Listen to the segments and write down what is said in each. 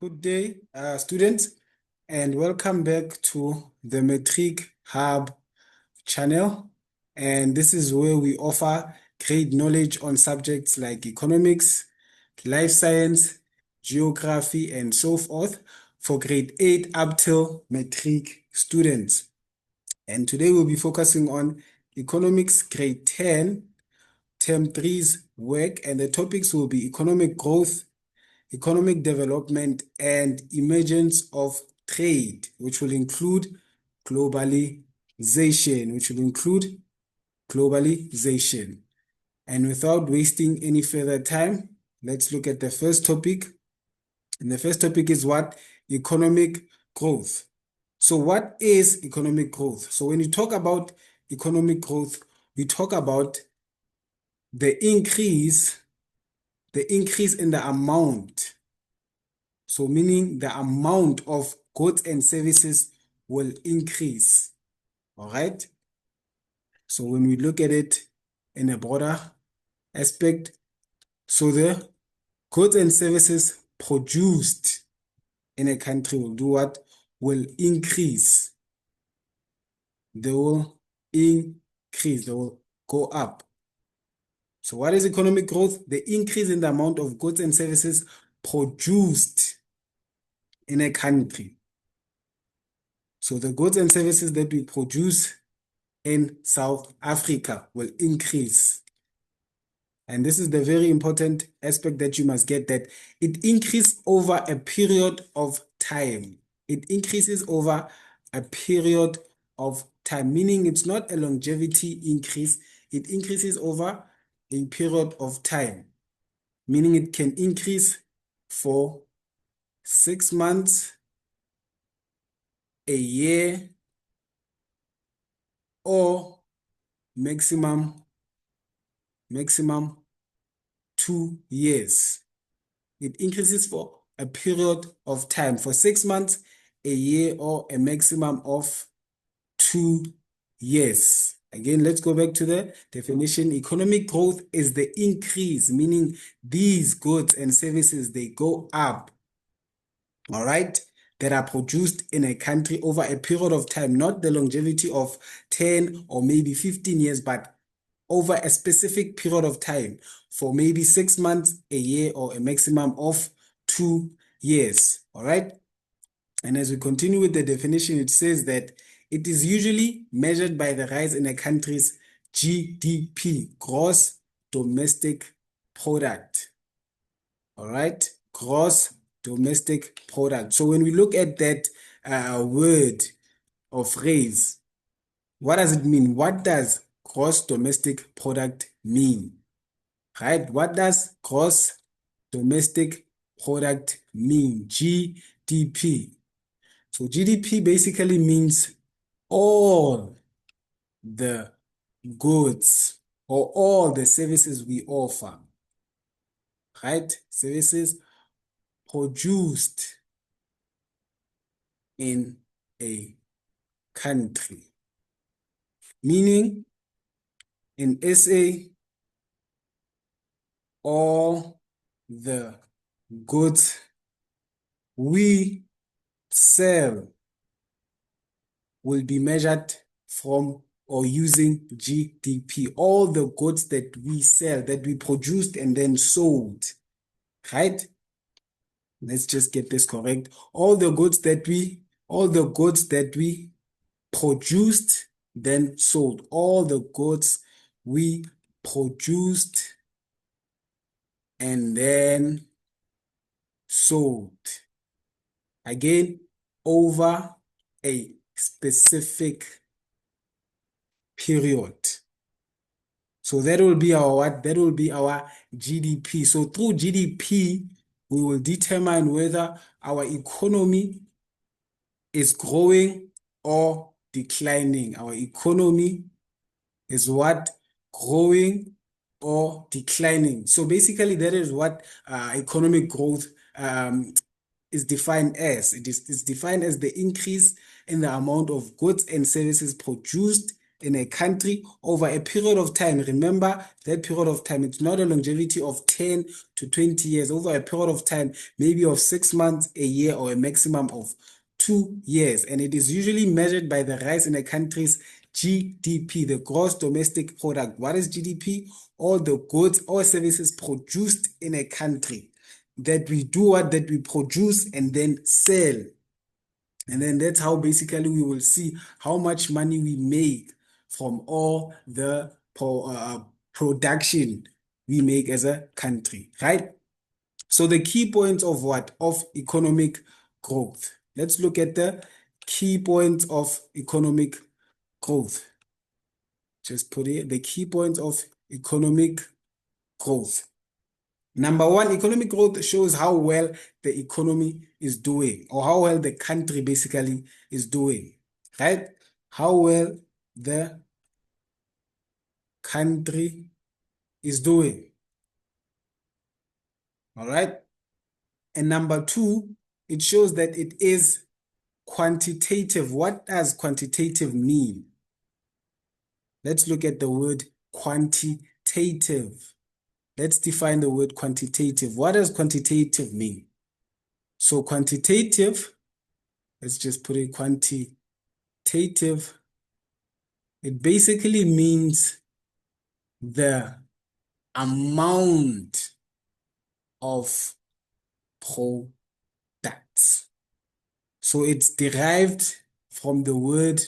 Good day, students, and welcome back to the Metric Hub channel. And this is where we offer great knowledge on subjects like economics, life science, geography, and so forth for grade 8 up till Metric students. And today we'll be focusing on economics grade 10, term 3's work, and the topics will be economic growth, economic development, and emergence of trade, which will include globalization. And without wasting any further time, let's look at the first topic. And the first topic is what? Economic growth. So what is economic growth? So when you talk about economic growth, we talk about the increase in the amount. So meaning the amount of goods and services will increase. All right. So when we look at it in a broader aspect, so the goods and services produced in a country will do what? Will increase. They will increase. They will go up. So what is economic growth? The increase in the amount of goods and services produced in a country. So the goods and services that we produce in South Africa will increase. And this is the very important aspect that you must get, that it increases over a period of time. It increases over a period of time, meaning it's not a longevity increase. It increases over a period of time, meaning it can increase for 6 months, a year, or maximum 2 years. It increases for a period of time, for 6 months, a year, or a maximum of 2 years. Again, let's go back to the definition. Economic growth is the increase, meaning these goods and services, they go up, all right, that are produced in a country over a period of time, not the longevity of 10 or maybe 15 years, but over a specific period of time, for maybe 6 months, a year, or a maximum of 2 years. All right. And as we continue with the definition, it says that it is usually measured by the rise in a country's GDP, gross domestic product. All right. Gross domestic product. So when we look at that word or phrase, what does it mean? What does gross domestic product mean? Right? What does gross domestic product mean? GDP. So GDP basically means all the goods or all the services we offer. Right? Services produced in a country. Meaning, in SA, all the goods we sell will be measured from or using GDP. All the goods that we sell, that we produced and then sold, right? Let's just get this correct. All the goods that we produced, then sold. All the goods we produced and then sold. Again, over a specific period. So that will be our what? That will be our GDP. So through GDP, we will determine whether our economy is growing or declining. Our economy is what? Growing or declining. So basically, that is what economic growth is defined as. It's defined as the increase in the amount of goods and services produced in a country over a period of time. Remember that period of time, it's not a longevity of 10 to 20 years, over a period of time, maybe of 6 months, a year, or a maximum of 2 years. And it is usually measured by the rise in a country's GDP, the gross domestic product. What is GDP? All the goods or services produced in a country that we do what? That we produce and then sell. And then that's how basically we will see how much money we make from all the production we make as a country, right? So the key points of what? Of economic growth. Let's look at the key points of economic growth. Just put it, the key points of economic growth. Number one, economic growth shows how well the economy is doing, or how well the country basically is doing, right? How well the country is doing. All right. And number two, it shows that it is quantitative. What does quantitative mean? Let's look at the word quantitative. Let's define the word quantitative. What does quantitative mean? So quantitative, let's just put it quantitative. It basically means the amount of products. So it's derived from the word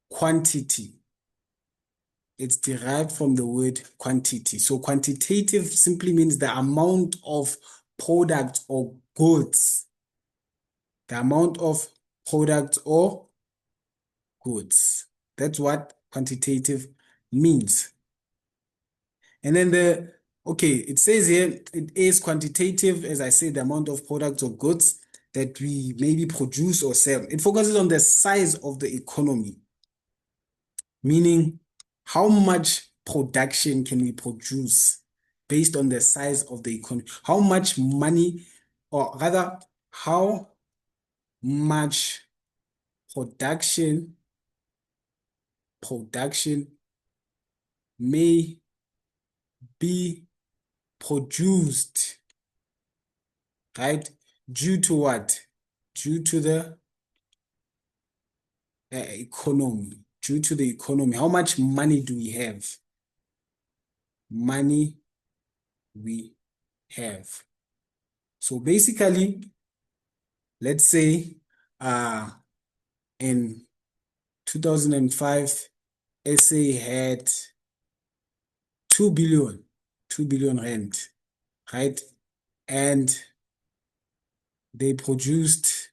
quantity. It's derived from the word quantity. So quantitative simply means the amount of product or goods. The amount of product or goods. That's what quantitative means. And then it says here, it is quantitative, as I said, the amount of products or goods that we maybe produce or sell. It focuses on the size of the economy, meaning how much production can we produce based on the size of the economy? How much money, or rather, how much production may be produced, right? Due to what? Due to the economy. Due to the economy. How much money do we have? Money we have. So basically, let's say in 2005, SA had 2 billion rand, right? And they produced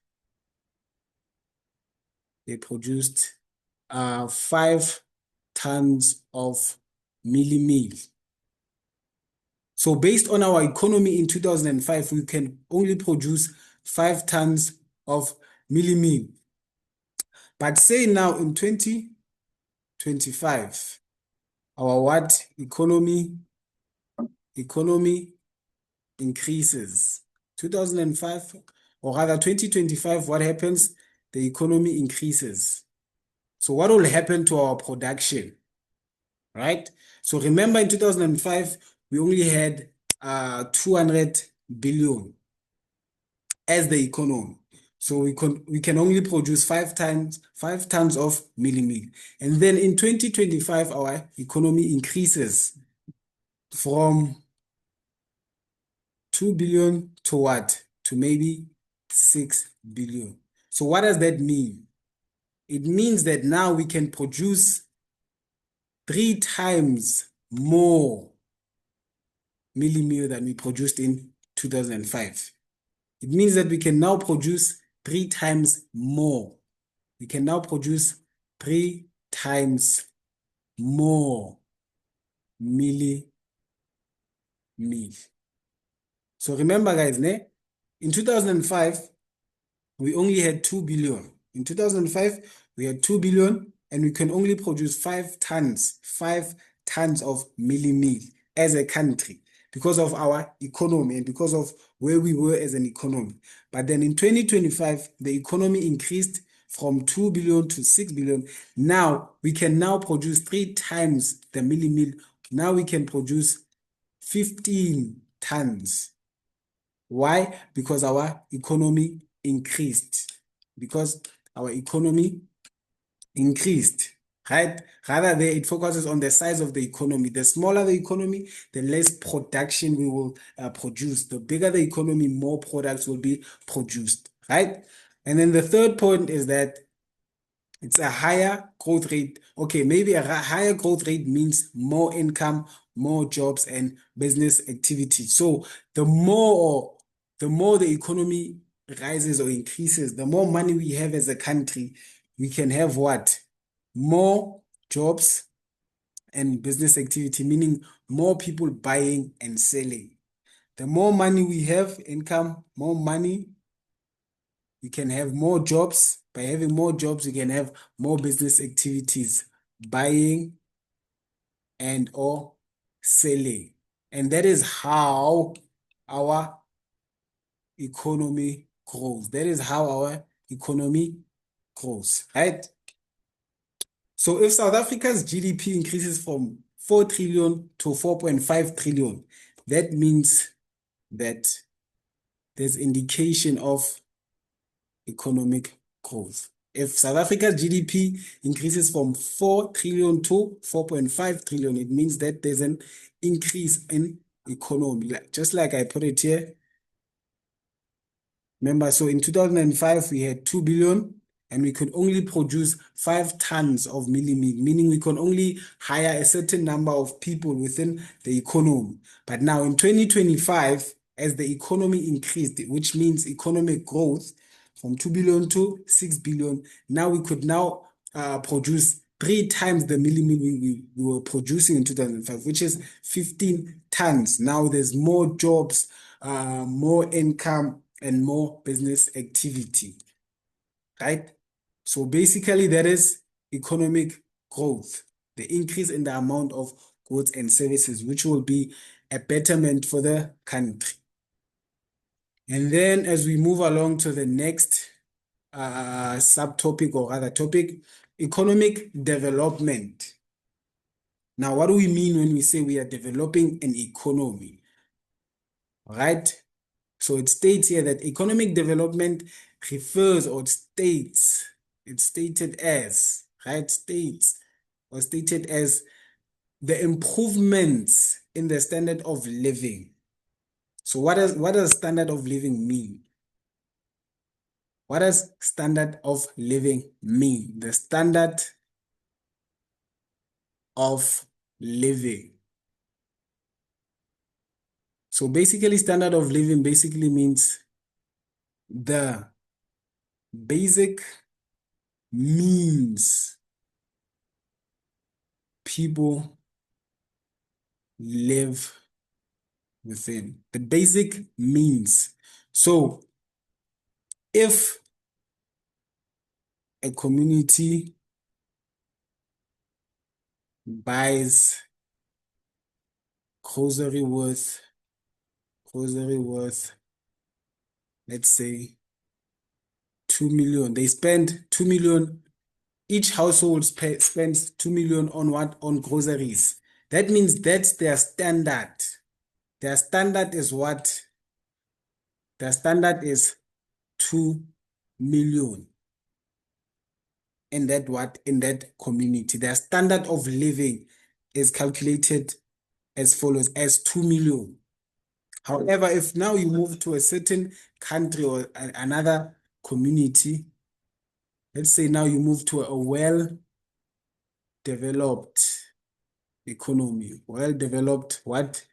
5 tons of meal. So based on our economy in 2005, we can only produce 5 tons of meal. But say now in 2025, our what? Economy increases. 2005, or rather 2025, what happens? The economy increases. So what will happen to our production, right? So remember in 2005, we only had 200 billion as the economy. So we can only produce 5 tons of meal. And then in 2025, our economy increases from 2 billion to what? To maybe 6 billion. So what does that mean? It means that now we can produce 3 times more meal than we produced in 2005. It means that we can now produce 3 times more. We can now produce 3 times more meal. So remember, guys, in 2005, we only had 2 billion. In 2005, we had 2 billion, and we can only produce 5 tons of meal as a country because of our economy and because of where we were as an economy. But then in 2025, the economy increased from 2 billion to 6 billion. Now we can now produce 3 times the millimil. Now we can produce 15 tons. Why? Because our economy increased. Because our economy increased, right? Rather, there it focuses on the size of the economy. The smaller the economy, the less production we will produce. The bigger the economy, more products will be produced, right? And then the third point is that it's a higher growth rate. Okay, maybe a higher growth rate means more income, more jobs, and business activity. So the more the economy rises or increases, the more money we have as a country, we can have what? More jobs and business activity, meaning more people buying and selling. The more money we have, income, more money, we can have more jobs. By having more jobs, we can have more business activities, buying and or selling. And that is how our economy grows. That is how our economy grows, right? So if South Africa's GDP increases from 4 trillion to 4.5 trillion, that means that there's indication of economic growth. If South Africa's GDP increases from 4 trillion to 4.5 trillion, it means that there's an increase in economy. Just like I put it here. Remember, so in 2005, we had 2 billion and we could only produce 5 tons of millimil, meaning we can only hire a certain number of people within the economy. But now in 2025, as the economy increased, which means economic growth from 2 billion to 6 billion, now we could now produce 3 times the millimil we were producing in 2005, which is 15 tons. Now there's more jobs, more income, and more business activity, right? So basically, that is economic growth, the increase in the amount of goods and services, which will be a betterment for the country. And then as we move along to the next subtopic or other topic, economic development. Now, what do we mean when we say we are developing an economy? Right? So it states here that economic development refers or states, it's stated as, right? States or stated as the improvements in the standard of living. So what does standard of living mean? What does standard of living mean? The standard of living. So basically, standard of living basically means the basic means people live within. The basic means. So if a community buys grocery worth, let's say 2 million, they spend 2 million. Each household spends 2 million on what? On groceries. That means that's their standard. Their standard is what? Their standard is 2 million. In that what? In that community. Their standard of living is calculated as follows, as 2 million. However, if now you move to a certain country or another community, let's say now you move to a well-developed economy, well-developed what?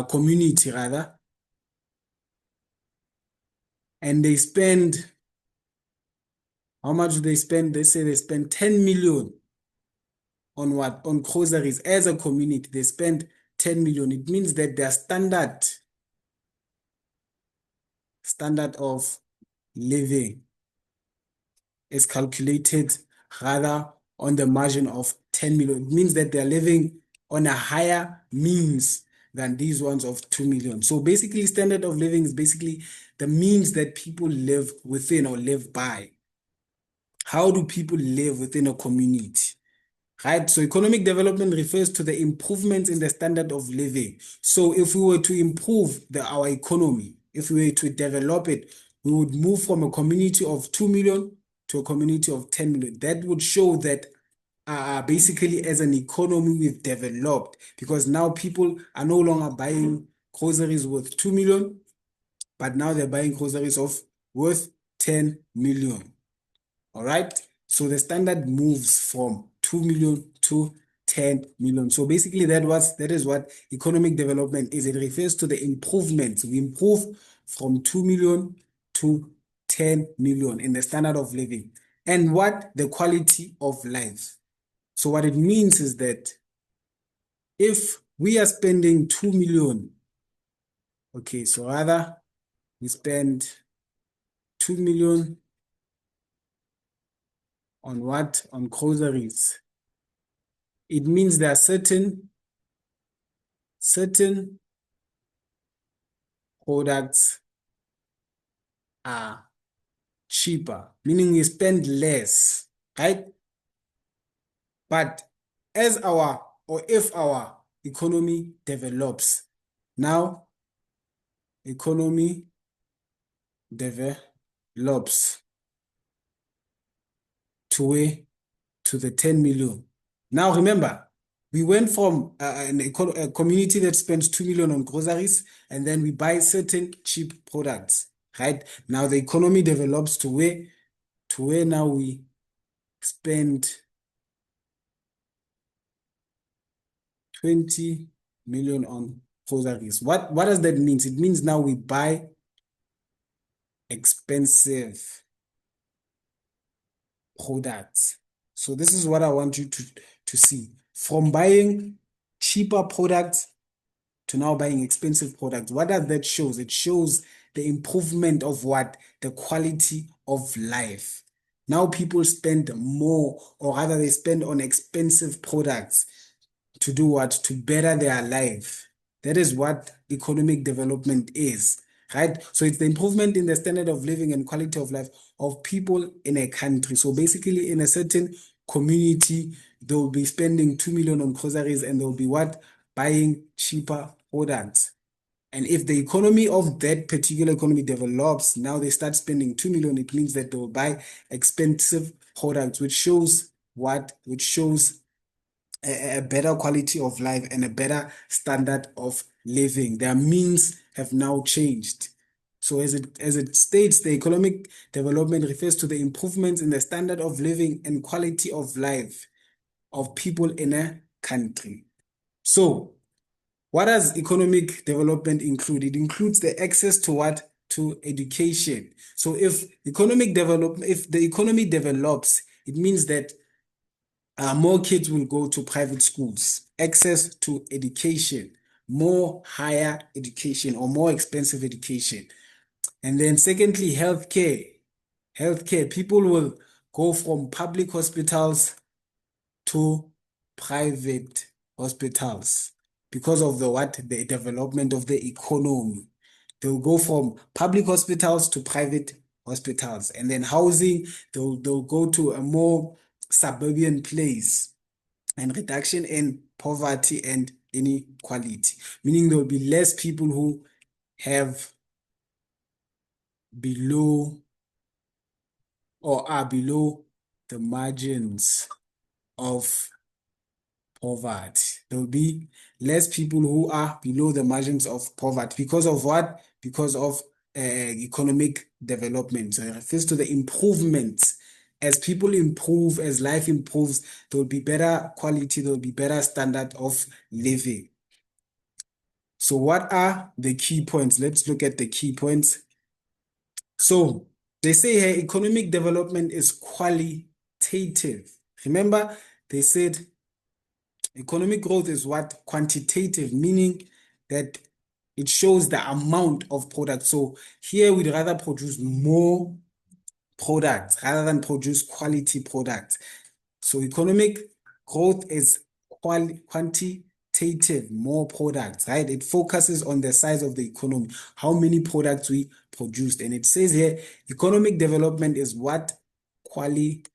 Community rather. And they spend, how much do they spend? They say they spend 10 million on what? On groceries. As a community, they spend 10 million. It means that their standard of living is calculated rather on the margin of 10 million. It means that they're living on a higher means than these ones of 2 million. So basically, standard of living is basically the means that people live within or live by. how do people live within a community? Right? So economic development refers to the improvements in the standard of living. So if we were to improve our economy, if we were to develop it, we would move from a community of 2 million to a community of 10 million. That would show that basically as an economy we've developed, because now people are no longer buying groceries worth 2 million, but now they're buying groceries of worth 10 million. All right. So the standard moves from 2 million to 10 million. So basically that is what economic development is. It refers to the improvements. We improve from 2 million to 10 million in the standard of living. And what? The quality of life. So what it means is that if we are spending 2 million, okay, so rather we spend 2 million on what? On groceries. It means there are certain products are cheaper, meaning we spend less, right? But as our or if our economy develops, now economy develops to the 10 million. Now remember, we went from a community that spends 2 million on groceries, and then we buy certain cheap products, right? Now the economy develops to where now we spend 20 million on groceries. What does that mean? It means now we buy expensive products. So this is what I want you to see. From buying cheaper products to now buying expensive products. What does that show? It shows the improvement of what? The quality of life. Now people spend more, or rather they spend on expensive products to do what? To better their life. That is what economic development is, right? So it's the improvement in the standard of living and quality of life of people in a country. So basically in a certain community, they'll be spending 2 million on groceries and they'll be what? Buying cheaper products. And if the economy of that particular economy develops, now they start spending 2 million, it means that they'll buy expensive products, which shows what? Which shows a better quality of life and a better standard of living. Their means have now changed. So as it states, the economic development refers to the improvements in the standard of living and quality of life of people in a country. So what does economic development include? It includes the access to what? To education. So if the economy develops, it means that more kids will go to private schools, access to education, more higher education or more expensive education. And then secondly, healthcare. Healthcare, people will go from public hospitals to private hospitals because of the development of the economy. They'll go from public hospitals to private hospitals. And then housing, they'll go to a more suburban place, and reduction in poverty and inequality, meaning there will be less people who have below or are below the margins of poverty. There will be less people who are below the margins of poverty. Because of what? Because of economic development. So it refers to the improvements. As people improve, as life improves, there will be better quality, there will be better standard of living. So what are the key points? Let's look at the key points. So they say here economic development is qualitative. Remember, they said economic growth is what? Quantitative, meaning that it shows the amount of products. So here we'd rather produce more products rather than produce quality products. So economic growth is quantitative, more products, right? It focuses on the size of the economy, how many products we produced. And it says here, economic development is what? Qualitative.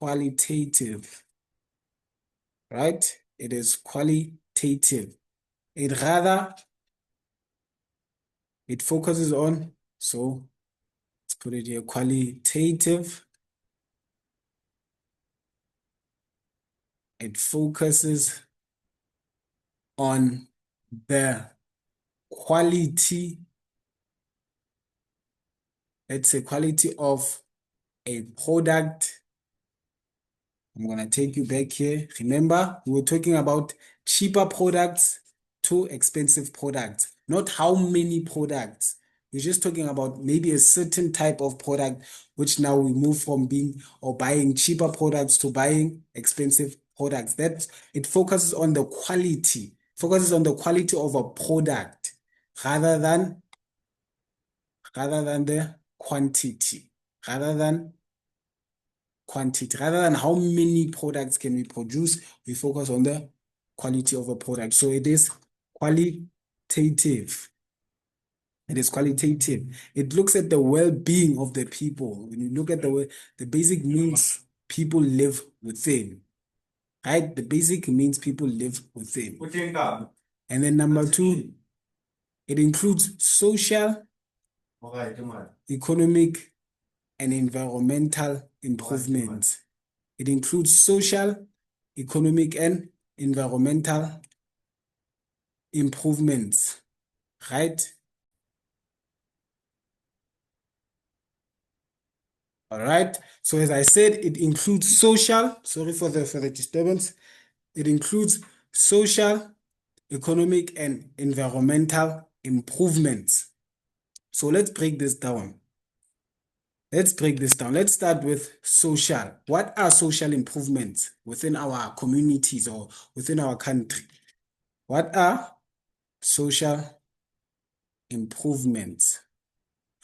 qualitative, right? It is qualitative. It focuses on, so let's put it here, qualitative. It focuses on the quality, let's say quality of a product. I'm going to take you back here. Remember, we were talking about cheaper products to expensive products, not how many products. We're just talking about maybe a certain type of product, which now we move from being or buying cheaper products to buying expensive products. That it focuses on the quality of a product rather than the quantity, rather than how many products can we produce. We focus on the quality of a product. So it is qualitative. It is qualitative. It looks at the well-being of the people. When you look at the basic means people live within, right? The basic means people live within. And then number two, it includes social, economic, and environmental improvements. It includes social, economic, and environmental improvements, right? All right. So as I said, it includes social, sorry for the disturbance. It includes social, economic, and environmental improvements. So let's break this down. Let's start with social. What are social improvements within our communities or within our country? What are social improvements?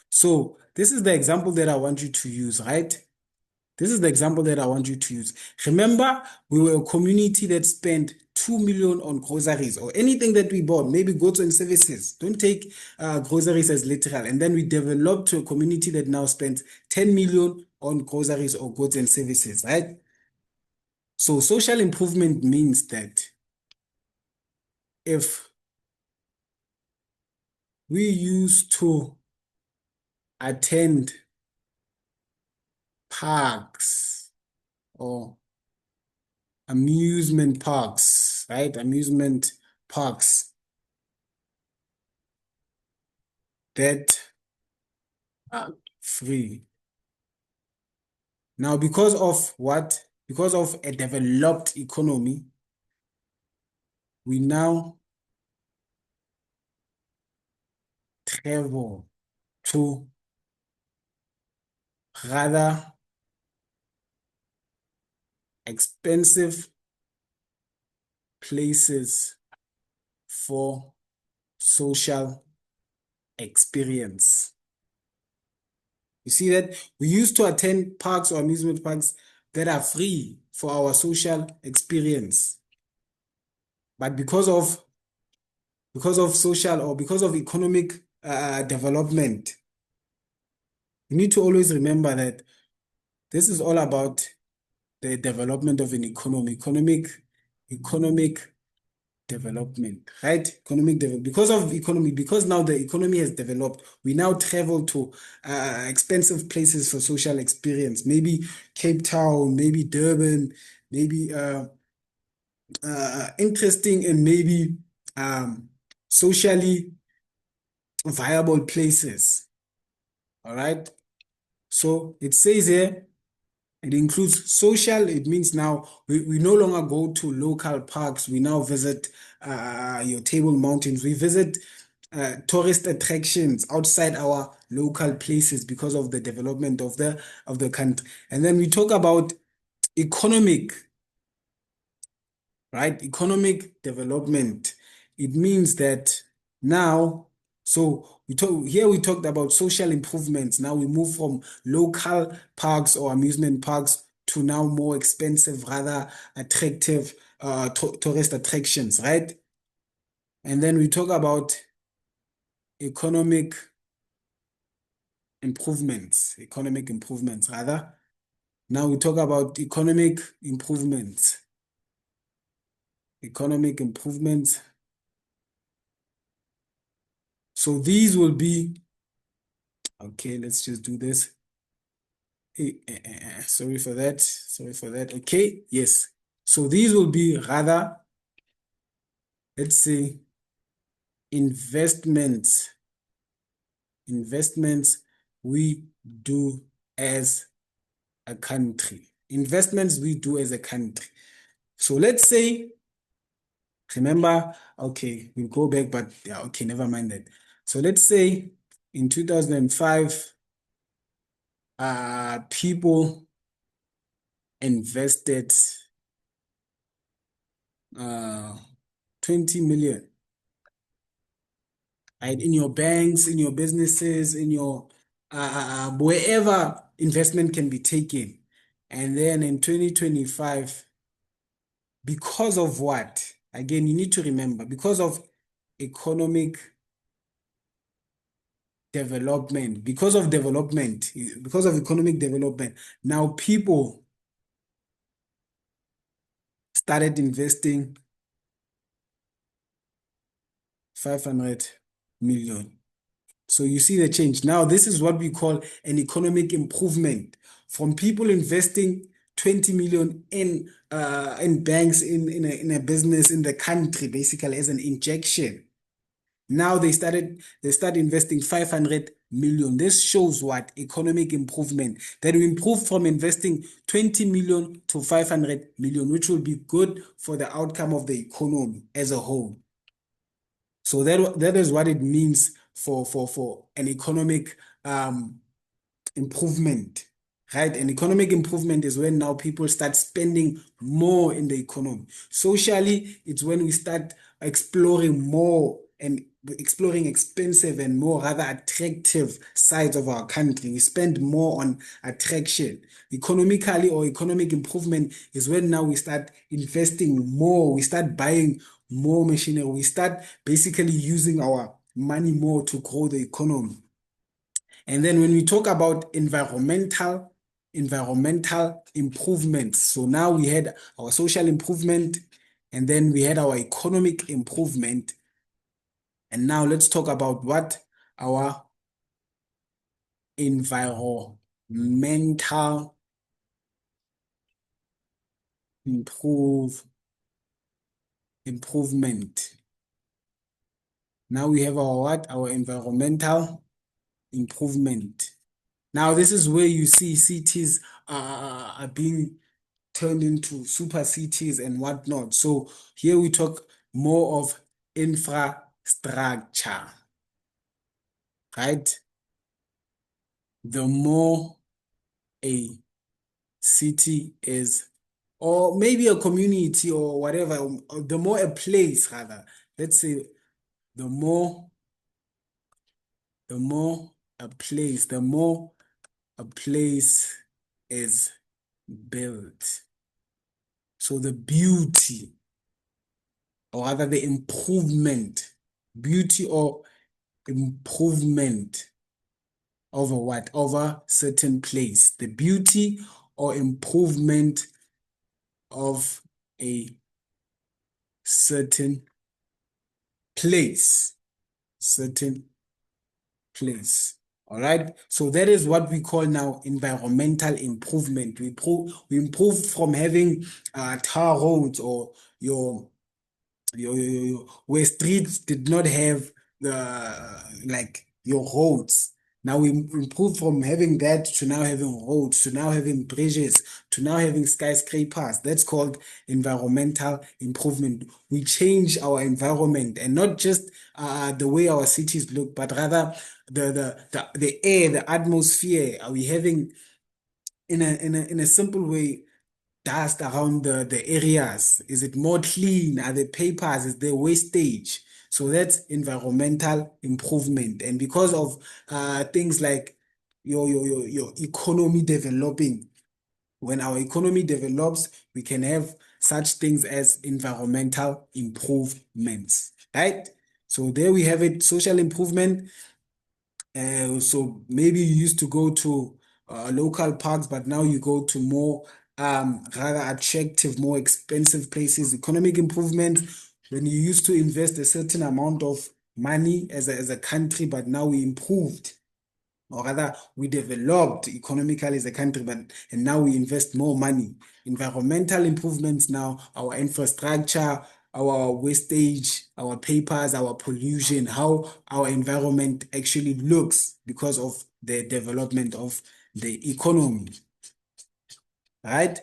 So this is the example that I want you to use, right? This is the example that I want you to use. Remember, we were a community that spent 2 million on groceries or anything that we bought, maybe goods and services. Don't take groceries as literal. And then we developed to a community that now spends 10 million on groceries or goods and services, right? So social improvement means that if we used to attend parks or amusement parks, right? Amusement parks that are free. Now, because of what? Because of a developed economy, we now travel to rather expensive places for social experience. You see that we used to attend parks or amusement parks that are free for our social experience. But because of social or because of economic development, you need to always remember that this is all about the development of an economy, economic development, right? Economic development. Because now the economy has developed, we now travel to expensive places for social experience. Maybe Cape Town, maybe Durban, maybe interesting and maybe socially viable places. All right. So it says here, it includes social. It means now we no longer go to local parks. We now visit your Table Mountains. We visit tourist attractions outside our local places because of the development of the country. And then we talk about economic, right? Economic development. It means that now, so we talked about social improvements. Now we move from local parks or amusement parks to now more expensive, rather attractive tourist attractions, right? And then we talk about economic improvements rather. Now we talk about economic improvements. Economic improvements. So these will be, okay, let's just do this. Sorry for that. Sorry for that. Okay, yes. So these will be rather, let's say, investments. Investments we do as a country. Investments we do as a country. So let's say, remember, okay, we'll go back, but yeah, okay, never mind that. So let's say in 2005, people invested uh, 20 million, right? In your banks, in your businesses, in your wherever investment can be taken. And then in 2025, because of what? Again, you need to remember, because of economic development, because of economic development, now people started investing 500 million. So you see the change. Now, this is what we call an economic improvement from people investing 20 million in banks, in a business in the country, basically as an injection. Now they start investing 500 million. This shows what economic improvement, that we improve from investing 20 million to 500 million, which will be good for the outcome of the economy as a whole. So that is what it means for an economic improvement, right? An economic improvement is when now people start spending more in the economy. Socially, it's when we start exploring more and exploring expensive and more rather attractive sides of our country. We spend more on attraction. Economically, or economic improvement is when now we start investing more, we start buying more machinery, we start basically using our money more to grow the economy. And then when we talk about environmental improvements, so now we had our social improvement, and then we had our economic improvement. And now let's talk about what our environmental improvement. Now we have our what? Our environmental improvement. Now this is where you see cities are being turned into super cities and whatnot. So here we talk more of infrastructure, right? The more a city is, or maybe a community or whatever, or the more a place rather, let's say the more, the more a place is built. So the beauty, or rather the improvement, beauty or improvement over what? Over certain place. The beauty or improvement of a certain place. Certain place. All right. So that is what we call now environmental improvement. We improve from having tar roads, or where streets did not have the like your roads. Now we improve from having that to now having roads, to now having bridges, to now having skyscrapers. That's called environmental improvement. We change our environment, and not just the way our cities look, but rather the air, the atmosphere. Are we having, in a simple way, dust around the areas? Is it more clean? Are there papers? Is there wastage? So that's environmental improvement. And because of things like your economy developing, when our economy develops, we can have such things as environmental improvements, right? So there we have it, social improvement. So maybe you used to go to local parks, but now you go to more rather attractive, more expensive places. Economic improvement, when you used to invest a certain amount of money as a country, but now we improved, or rather we developed economically as a country, but and now we invest more money. Environmental improvements now, our infrastructure, our wastage, our papers, our pollution, how our environment actually looks because of the development of the economy, right?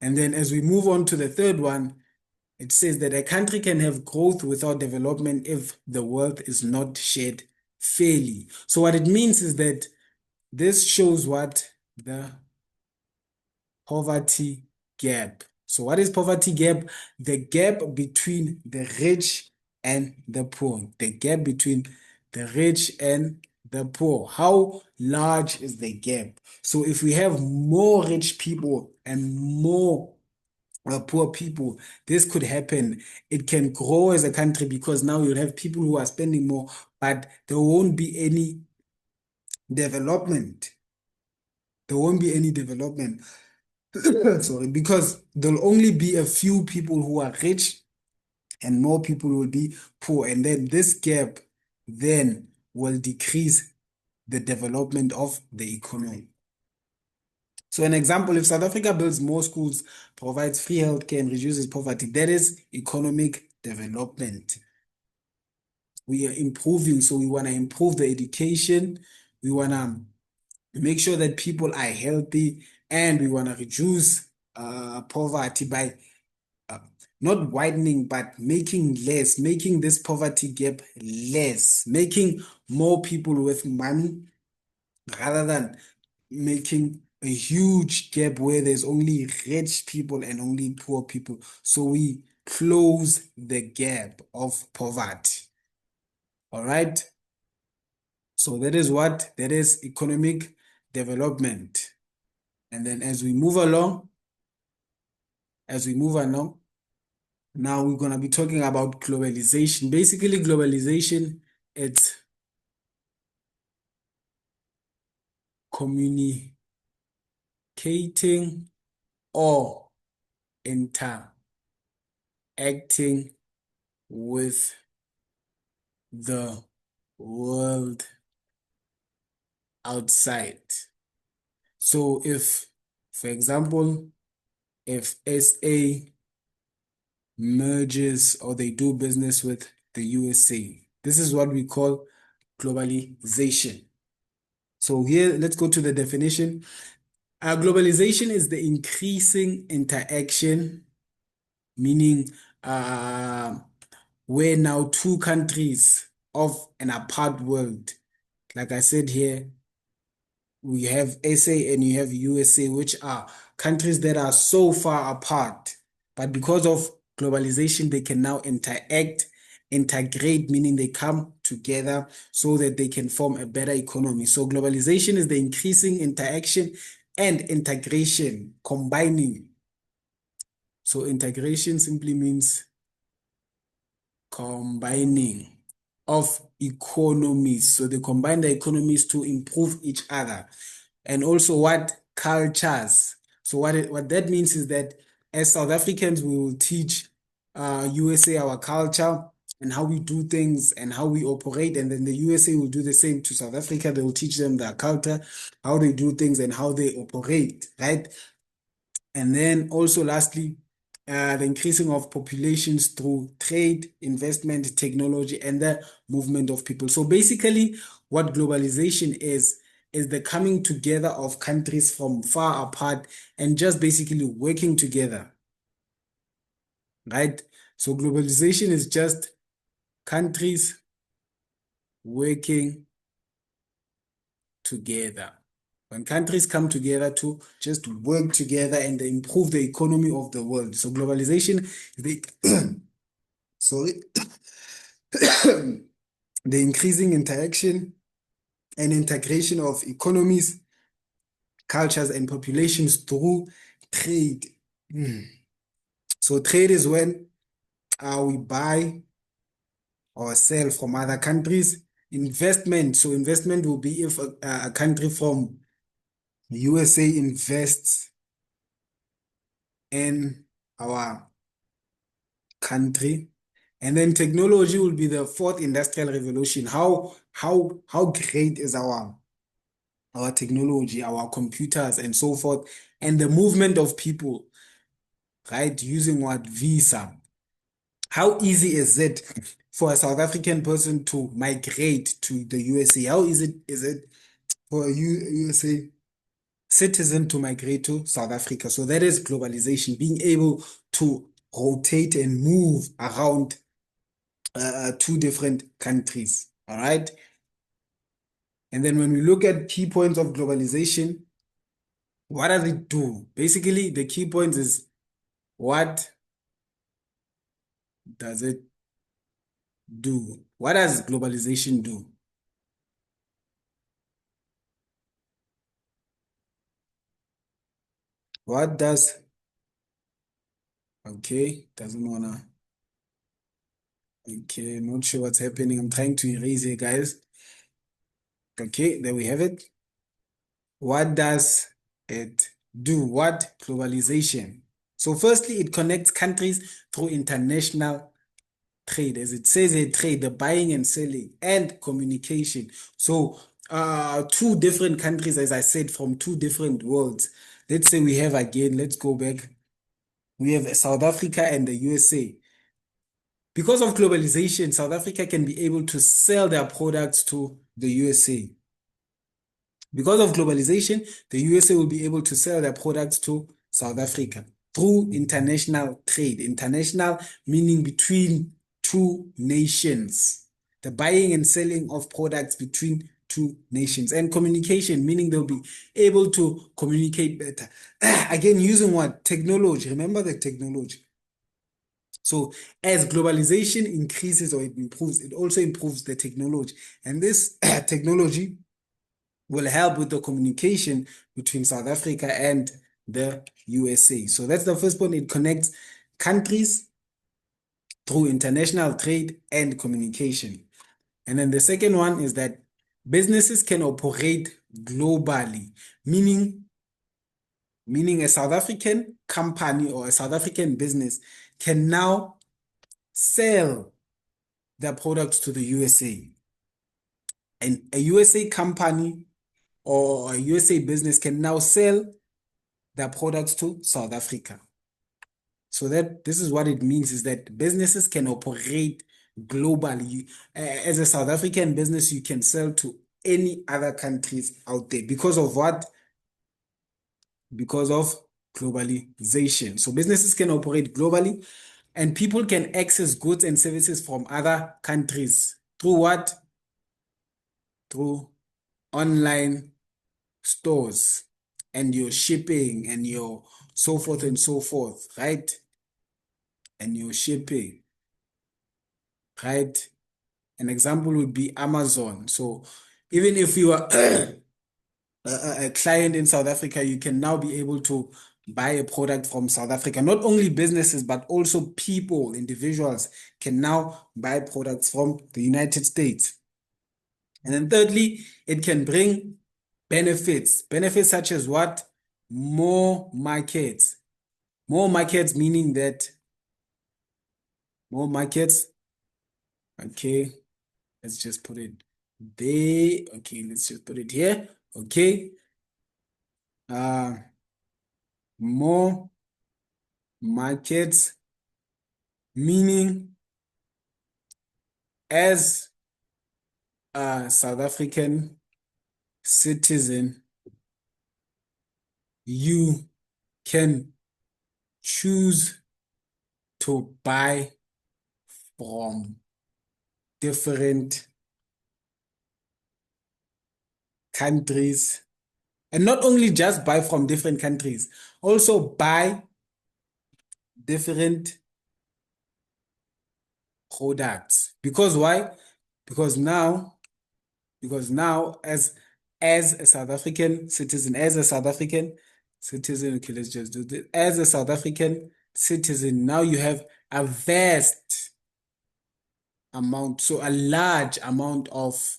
And then as we move on to the third one, it says that a country can have growth without development if the wealth is not shared fairly. So what it means is that this shows what the poverty gap. So what is poverty gap? The gap between the rich and the poor. The gap between the rich and the poor. How large is the gap? So if we have more rich people and more poor people, this could happen. It can grow as a country because now you'll have people who are spending more, but there won't be any development. There won't be any development. Sorry, because there'll only be a few people who are rich and more people will be poor. And then this gap then will decrease the development of the economy. So an example, if South Africa builds more schools, provides free healthcare and reduces poverty, that is economic development. We are improving, so we want to improve the education. We want to make sure that people are healthy, and we want to reduce poverty by uh, not widening, but making less, making this poverty gap less, making more people with money rather than making a huge gap where there's only rich people and only poor people. So we close the gap of poverty. All right. So that is what? That is economic development. And then as we move along, now we're going to be talking about globalization. Basically, globalization, it's communicating or interacting with the world outside. So if, for example, if SA merges or they do business with the USA, this is what we call globalization. So here, let's go to the definition. Globalization is the increasing interaction, meaning uh, where now two countries of an apart world, like I said here, we have SA and you have USA, which are countries that are so far apart. But because of globalization, they can now integrate, meaning they come together so that they can form a better economy. So globalization is the increasing interaction and integration, combining. So integration simply means combining of economies. So they combine the economies to improve each other. And also what cultures. So what that means is that as South Africans, we will teach USA our culture and how we do things and how we operate. And then the USA will do the same to South Africa. They will teach them their culture, how they do things and how they operate, right? And then also lastly, the increasing of populations through trade, investment, technology, and the movement of people. So basically, what globalization is the coming together of countries from far apart and just basically working together, right? So globalization is just countries working together. When countries come together to just work together and improve the economy of the world. So globalization is the sorry, the increasing interaction and integration of economies, cultures, and populations through trade. Mm. So trade is when we buy or sell from other countries. Investment. So investment will be if a country from USA invests in our country. And then technology will be the fourth industrial revolution. How great is our technology, our computers, and so forth, and the movement of people, right? Using what visa. How easy is it for a South African person to migrate to the USA? How easy is it for a USA citizen to migrate to South Africa? So that is globalization, being able to rotate and move around two different countries. All right. And then when we look at key points of globalization, what does it do? Basically, the key points is what does it do? What does globalization do? What does, okay, doesn't wanna, okay, not sure what's happening. I'm trying to erase here, guys. Okay, there we have it. What does it do? What globalization? So firstly, it connects countries through international trade, as it says here, trade, the buying and selling, and communication. So two different countries, as I said, from two different worlds. Let's say we have again, let's go back. We have South Africa and the USA. Because of globalization, South Africa can be able to sell their products to the USA. Because of globalization, the USA will be able to sell their products to South Africa through international trade. International meaning between two nations. The buying and selling of products between two nations. And communication, meaning they'll be able to communicate better. Again, using what? Technology. Remember the technology. So as globalization increases or it improves, it also improves the technology. And this technology will help with the communication between South Africa and the USA. So that's the first point. It connects countries through international trade and communication. And then the second one is that businesses can operate globally, meaning a South African company or a South African business can now sell their products to the USA. And a USA company or a USA business can now sell their products to South Africa. So that this is what it means is that businesses can operate globally. As a South African business, you can sell to any other countries out there because of what? Because of globalization. So businesses can operate globally and people can access goods and services from other countries through what? Through online stores and your shipping and your so forth, right? And your shipping, right? An example would be Amazon. So even if you are a client in South Africa, you can now be able to buy a product from South Africa. Not only businesses, but also people, individuals can now buy products from the United States. And then thirdly, it can bring benefits. Benefits such as what? More markets. More markets meaning that more markets. Okay, let's just put it there. Okay, let's just put it here. Okay. Uh, more markets meaning as a South African citizen, you can choose to buy from different countries and not only just buy from different countries, also buy different products. Because why? Because now, as a South African citizen, okay, let's just do this. As a South African citizen, now you have a vast amount, so a large amount of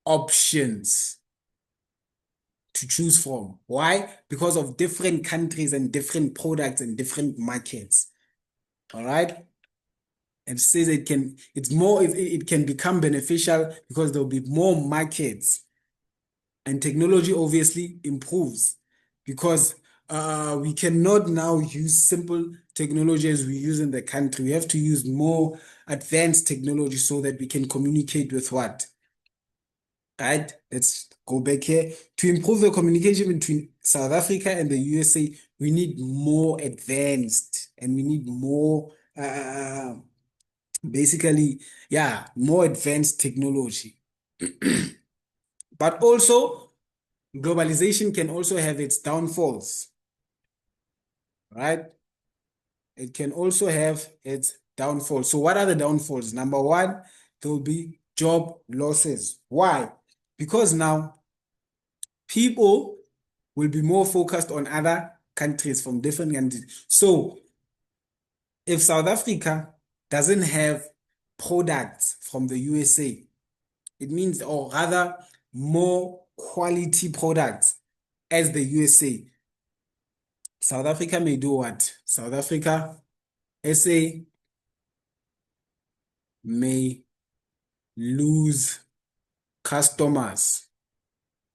options to choose from. Why? Because of different countries and different products and different markets. All right. It says it can become beneficial because there'll be more markets, and technology obviously improves because we cannot now use simple technology as we use in the country. We have to use more advanced technology so that we can communicate with what? Right? Let's go back here. To improve the communication between South Africa and the USA, we need more advanced and we need more, basically, yeah, more advanced technology. But also, globalization can also have its downfalls, right? It can also have its downfalls. So, what are the downfalls? Number one, there will be job losses. Why? Because now people will be more focused on other countries from different countries. So, if South Africa doesn't have products from the USA, it means, or rather, more quality products as the USA. South Africa may do what? South Africa, SA may lose customers,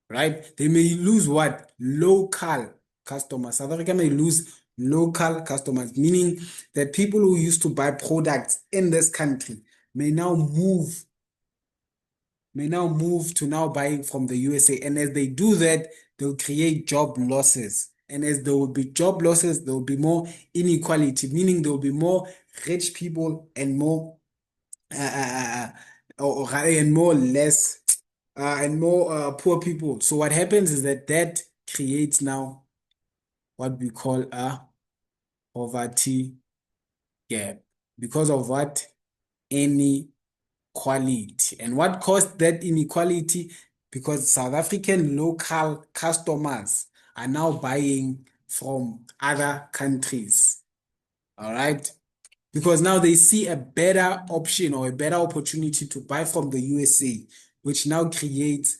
right? They may lose what? Local customers. South Africa may lose local customers, meaning that people who used to buy products in this country may now move to now buying from the USA. And as they do that, they'll create job losses. And as there will be job losses, there will be more inequality, meaning there will be more rich people and more and more less and more poor people. So what happens is that creates now what we call a poverty gap because of what? Inequality. And what caused that inequality? Because South African local customers are now buying from other countries. All right. Because now they see a better option or a better opportunity to buy from the USA, which now creates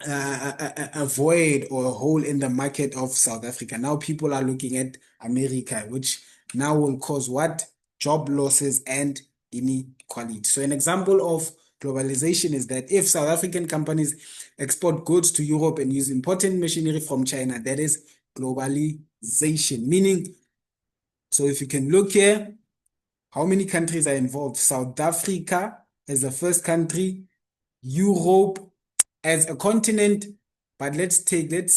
a void or a hole in the market of South Africa. Now people are looking at America, which now will cause what? Job losses and inequality. So an example of globalization is that if South African companies export goods to Europe and use imported machinery from China, that is globalization. Meaning, so if you can look here, how many countries are involved? South Africa as the first country, Europe as a continent, but let's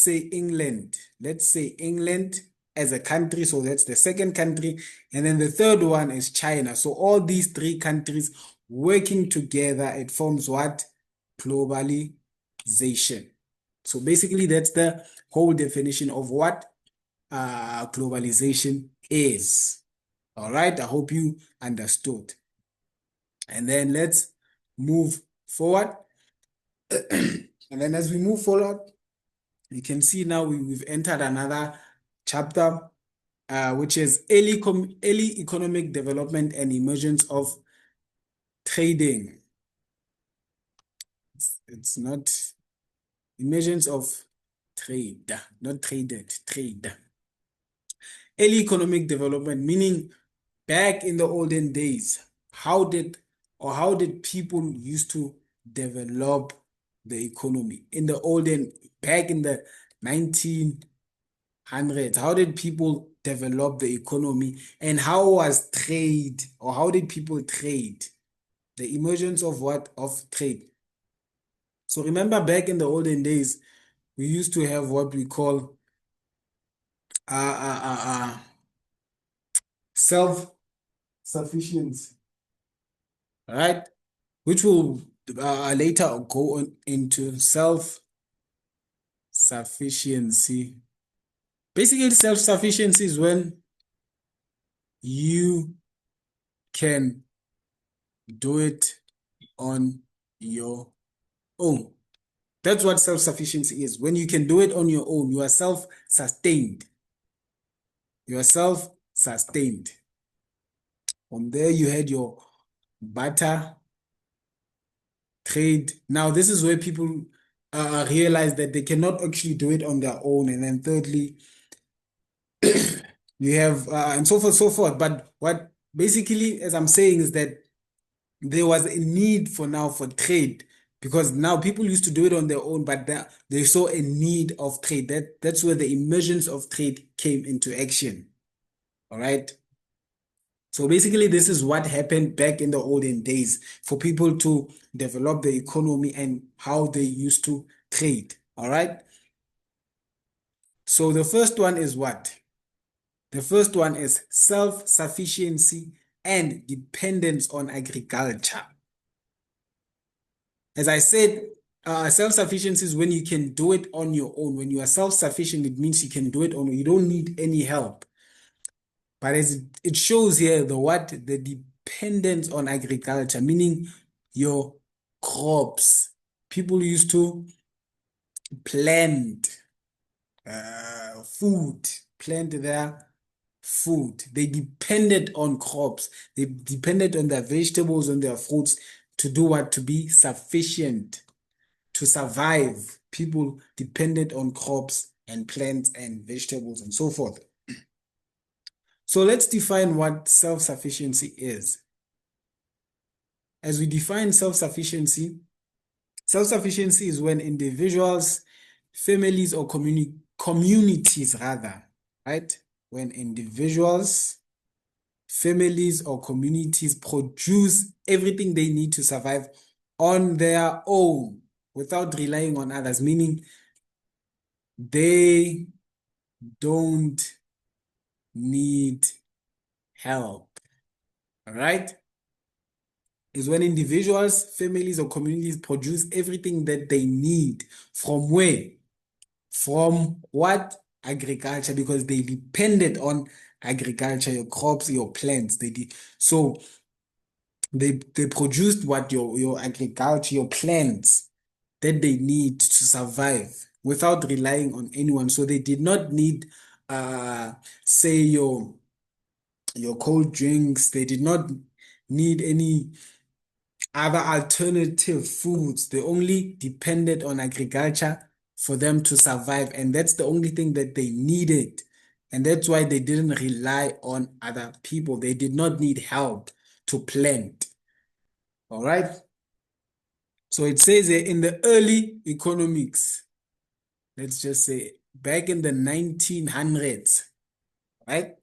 say England. Let's say England as a country, so that's the second country. And then the third one is China. So all these three countries working together, it forms what? Globalization. So basically, that's the whole definition of what globalization is. All right, I hope you understood. And then let's move forward. And then as we move forward, you can see now we've entered another chapter, which is early economic development and emergence of trading. It's not emergence of trade, not traded, trade. Early economic development, meaning back in the olden days, how did people used to develop the economy in the back in the 1900s? How did people develop the economy, and how was trade, or how did people trade? The emergence of what? Of trade. So remember, back in the olden days, we used to have what we call self-sufficiency, right? Which will later go on into self-sufficiency. Basically, self-sufficiency is when you can do it on your own. That's what self-sufficiency is. When you can do it on your own, you are self-sustained. You are self-sustained. From there, you had your barter trade. Now, this is where people realize that they cannot actually do it on their own. And then thirdly, you have and so forth, so forth. But what basically, as I'm saying, is that there was a need for now for trade because now people used to do it on their own, but they saw a need of trade. That's where the emergence of trade came into action. All right. So basically, this is what happened back in the olden days for people to develop the economy and how they used to trade. All right. So the first one is what? The first one is self-sufficiency and dependence on agriculture. As I said, self-sufficiency is when you can do it on your own. When you are self-sufficient, it means you can do it on. You don't need any help. But as it shows here, the dependence on agriculture, meaning your crops. People used to plant food, plant their food. They depended on crops. They depended on their vegetables, on their fruits to do what? To be sufficient, to survive. People depended on crops and plants and vegetables and so forth. So let's define what self-sufficiency is. As we define self-sufficiency, self-sufficiency is when individuals, families, or communities rather, right? When individuals, families, or communities produce everything they need to survive on their own without relying on others, meaning they don't need help. All right? Is when individuals, families, or communities produce everything that they need from where? From what? Agriculture, because they depended on agriculture, your crops, your plants. So they produced what your agriculture, your plants that they need to survive without relying on anyone. So they did not need say your cold drinks. They did not need any other alternative foods. They only depended on agriculture for them to survive. And that's the only thing that they needed. And that's why they didn't rely on other people. They did not need help to plant. All right. So it says here in the early economics, let's just say back in the 1900s, right?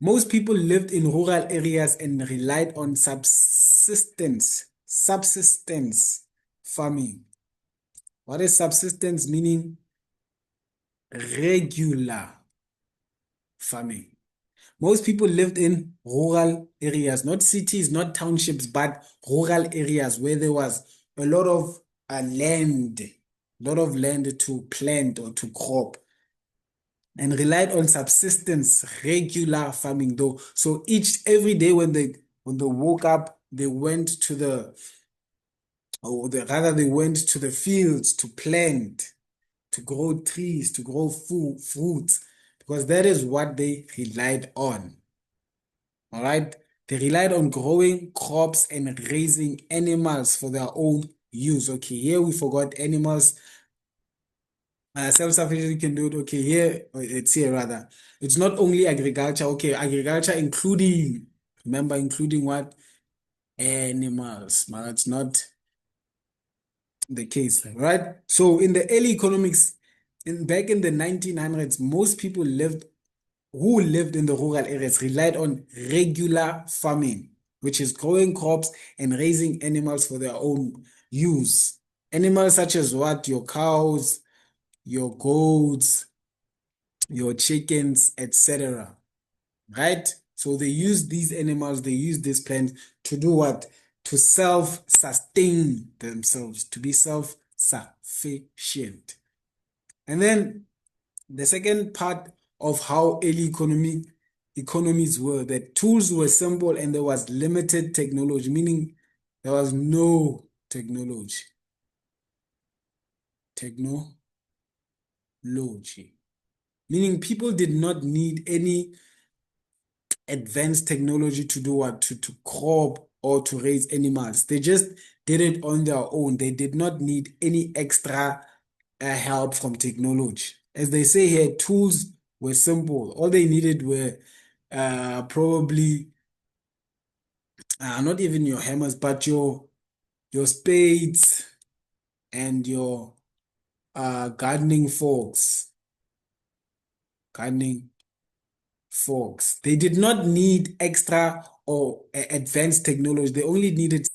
Most people lived in rural areas and relied on subsistence farming. What is subsistence? Meaning regular farming. Most people lived in rural areas, not cities, not townships, but rural areas where there was a lot of land to plant or to crop, and relied on subsistence, regular farming though. So every day when they woke up, they went to they went to the fields to plant, to grow trees, to grow fruits, because that is what they relied on. All right. They relied on growing crops and raising animals for their own use. Okay, here we forgot animals. Self-sufficiency can do it. Okay, here it's here rather. It's not only agriculture. Okay, agriculture including, remember, including what? Animals. But it's not the case, right? So in the early economics, back in the 1900s, most people who lived in the rural areas relied on regular farming, which is growing crops and raising animals for their own use. Animals such as what? Your cows, your goats, your chickens, etc. Right? So they use these animals, they use these plants to do what? To self-sustain themselves, to be self-sufficient. And then the second part of how early economies were that tools were simple and there was limited technology, meaning there was no technology. Technology. Meaning people did not need any advanced technology to do what? To crop or to raise animals. They just did it on their own. They did not need any extra help from technology. As they say here, tools were simple. All they needed were probably not even your hammers, but your spades and your gardening forks. Gardening forks. They did not need extra or advanced technology. They only needed